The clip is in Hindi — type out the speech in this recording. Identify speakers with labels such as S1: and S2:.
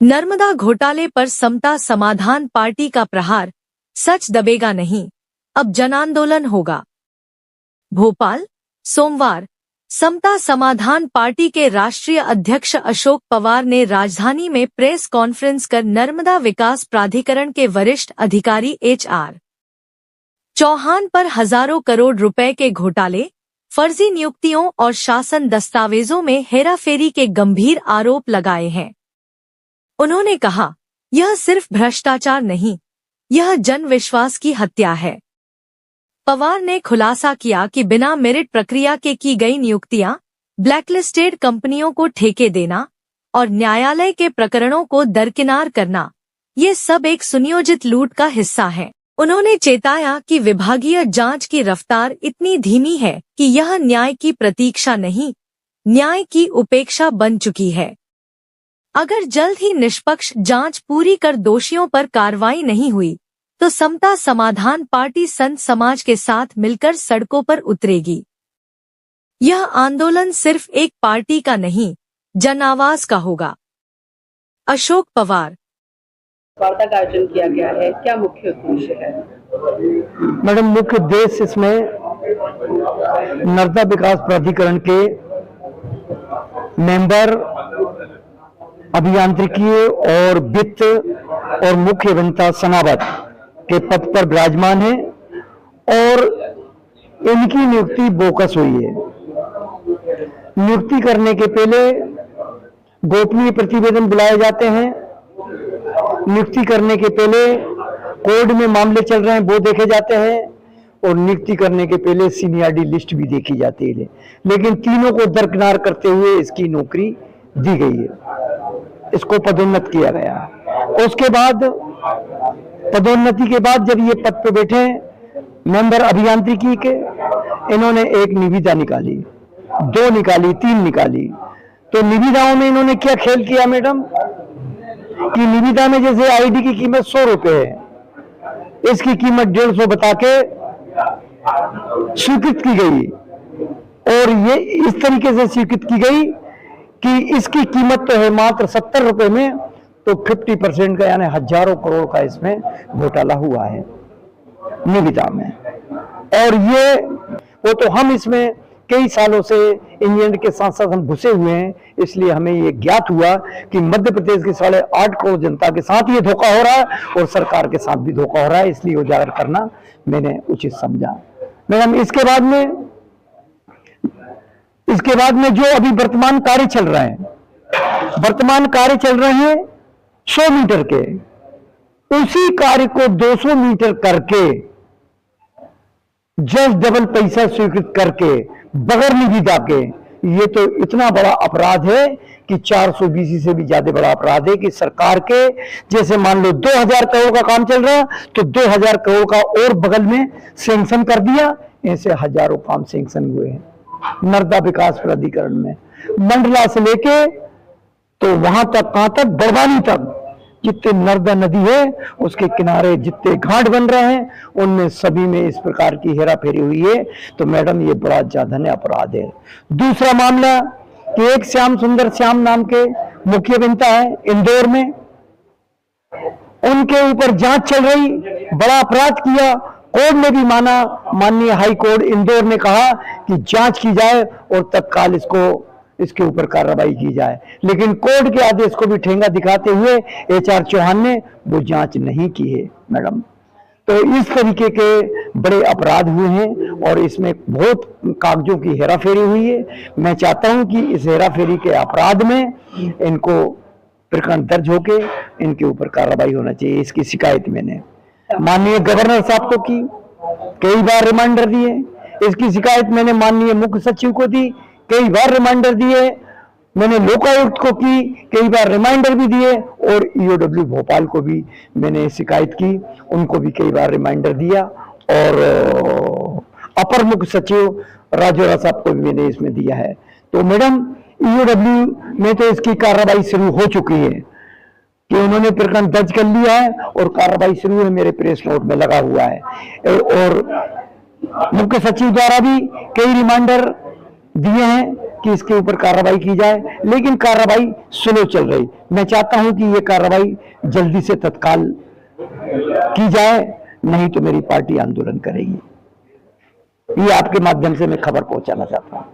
S1: नर्मदा घोटाले पर समता समाधान पार्टी का प्रहार, सच दबेगा नहीं, अब जन आंदोलन होगा। भोपाल, सोमवार। समता समाधान पार्टी के राष्ट्रीय अध्यक्ष अशोक पवार ने राजधानी में प्रेस कॉन्फ्रेंस कर नर्मदा विकास प्राधिकरण के वरिष्ठ अधिकारी HR चौहान पर हजारों करोड़ रुपए के घोटाले, फर्जी नियुक्तियों और शासन दस्तावेजों में हेराफेरी के गंभीर आरोप लगाए हैं। उन्होंने कहा, यह सिर्फ भ्रष्टाचार नहीं, यह जन विश्वास की हत्या है। पवार ने खुलासा किया कि बिना मेरिट प्रक्रिया के की गई नियुक्तियां, ब्लैकलिस्टेड कंपनियों को ठेके देना और न्यायालय के प्रकरणों को दरकिनार करना, ये सब एक सुनियोजित लूट का हिस्सा है। उन्होंने चेताया कि विभागीय जांच की रफ्तार इतनी धीमी है कि यह न्याय की प्रतीक्षा नहीं, न्याय की उपेक्षा बन चुकी है। अगर जल्द ही निष्पक्ष जांच पूरी कर दोषियों पर कार्रवाई नहीं हुई, तो समता समाधान पार्टी संत समाज के साथ मिलकर सड़कों पर उतरेगी। यह आंदोलन सिर्फ एक पार्टी का नहीं, जन आवाज का होगा। अशोक पवार।
S2: वार्ता का आयोजन किया गया है, क्या मुख्य उद्देश्य है?
S3: मैडम, मुख्य उद्देश्य इसमें नर्मदा विकास प्राधिकरण के मेंबर, अभियांत्रिकी और वित्त और मुख्य अभियंता समावत के पद पर विराजमान है और इनकी नियुक्ति बोकस हुई है। नियुक्ति करने के पहले गोपनीय प्रतिवेदन बुलाए जाते हैं। नियुक्ति करने के पहले कोर्ट में मामले चल रहे हैं वो देखे जाते हैं और नियुक्ति करने के पहले सीनियरिटी लिस्ट भी देखी जाती है। लेकिन तीनों को दरकिनार करते हुए इसकी नौकरी दी गई है, इसको पदोन्नत किया गया। उसके बाद पदोन्नति के बाद जब ये पद पे बैठे मेंबर अभियांत्रिकी के, इन्होंने एक निविदा निकाली, 2 निकाली, 3 निकाली। तो निविदाओं में इन्होंने क्या खेल किया मैडम कि निविदा में जैसे आईडी की कीमत 100 रुपए है, इसकी कीमत 150 बता के स्वीकृत की गई और ये इस तरीके से स्वीकृत की गई कि इसकी कीमत तो है मात्र 70 रुपए में, तो 50% का यानी हजारों करोड़ का इसमें घोटाला हुआ है निविदा में। और ये वो तो हम इसमें कई सालों से इंजीनियर के साथ साथ हम घुसे हुए हैं, इसलिए हमें ये ज्ञात हुआ कि मध्य प्रदेश की 8.5 करोड़ जनता के साथ ये धोखा हो रहा है और सरकार के साथ भी धोखा हो रहा है, इसलिए उजागर करना मैंने उचित समझा। मैडम, इसके बाद में जो अभी वर्तमान कार्य चल रहे हैं, 100 मीटर के, उसी कार्य को 200 मीटर करके जस्ट डबल पैसा स्वीकृत करके बगैर निविदा के, ये तो इतना बड़ा अपराध है कि 420 से भी ज्यादा बड़ा अपराध है कि सरकार के, जैसे मान लो 2000 करोड़ का काम चल रहा तो 2000 करोड़ का और बगल में सैंक्शन कर दिया। ऐसे हजारों काम सैंक्शन हुए हैं नर्मदा विकास प्राधिकरण में, मंडला से लेके तो वहां तक, कहां तक, बड़वानी तक, जितने नर्मदा नदी है उसके किनारे जितने घाट बन रहे हैं उनमें सभी में इस प्रकार की हेराफेरी हुई है। तो मैडम, ये बड़ा जघन्य अपराध है। दूसरा मामला कि एक श्याम सुंदर श्याम नाम के मुख्य अभियंता है इंदौर में, उनके ऊपर जांच चल रही, बड़ा अपराध किया, कोर्ट ने भी माना, माननीय हाई कोर्ट इंदौर ने कहा कि जांच की जाए और तत्काल इसके ऊपर कार्रवाई की जाए। लेकिन कोर्ट के आदेश को भी ठेंगा दिखाते हुए HR चौहान ने वो जांच नहीं की है मैडम। तो इस तरीके के बड़े अपराध हुए हैं और इसमें बहुत कागजों की हेराफेरी हुई है। मैं चाहता हूं कि इस हेराफेरी के अपराध में इनको प्रकरण दर्ज होके इनके ऊपर कार्रवाई होना चाहिए। इसकी शिकायत मैंने माननीय गवर्नर साहब को की, कई बार रिमाइंडर दिए। इसकी शिकायत मैंने माननीय मुख्य सचिव को दी, कई बार रिमाइंडर दिए। मैंने लोकायुक्त को की, कई बार रिमाइंडर भी दिए और EOW भोपाल को भी मैंने शिकायत की, उनको भी कई बार रिमाइंडर दिया और अपर मुख्य सचिव राजौरा साहब को भी मैंने इसमें दिया है। तो मैडम, EOW में तो इसकी कार्रवाई शुरू हो चुकी है कि उन्होंने प्रकरण दर्ज कर लिया है और कार्रवाई शुरू है, मेरे प्रेस नोट में लगा हुआ है। और मुख्य सचिव द्वारा भी कई रिमाइंडर दिए हैं कि इसके ऊपर कार्रवाई की जाए, लेकिन कार्रवाई स्लो चल रही। मैं चाहता हूं कि ये कार्रवाई जल्दी से तत्काल की जाए, नहीं तो मेरी पार्टी आंदोलन करेगी। ये आपके माध्यम से मैं खबर पहुंचाना चाहता हूं।